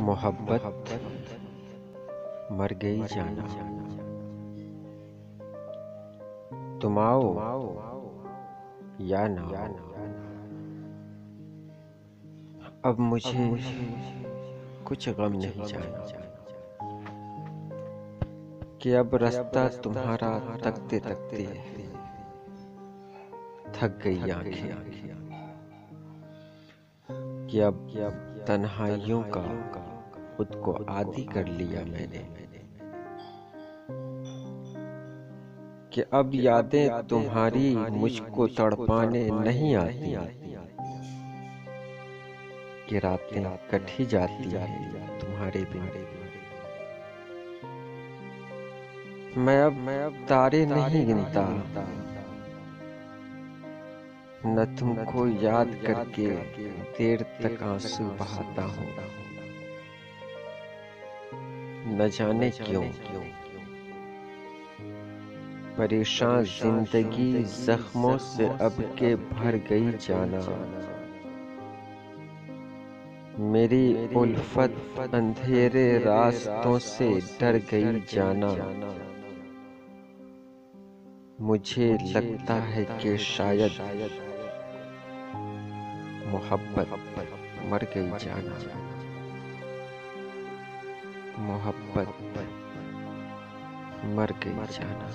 मोहब्बत मर गई जाना। तुम आओ या ना आओ, अब मुझे कुछ गम नहीं जाना कि अब रास्ता तुम्हारा तकते तकते थक गई आंखें, कि अब तन्हाइयों का खुद को आदी कर लिया मैंने, कि अब यादें तुम्हारी मुझको तड़पाने नहीं आती, कि रातें कट ही जाती हैं तुम्हारे बिना। मैं अब तारे नहीं गिनता, न तुमको याद करके देर तक आंसू बहाता हूँ। न जाने क्यों परेशान जिंदगी जख्मों से अब के भर गई जाना। मेरी उल्फत अंधेरे रास्तों से डर गई जाना। मुझे लगता है कि शायद मोहब्बत मर गई जाना। मोहब्बत मर गई जाना।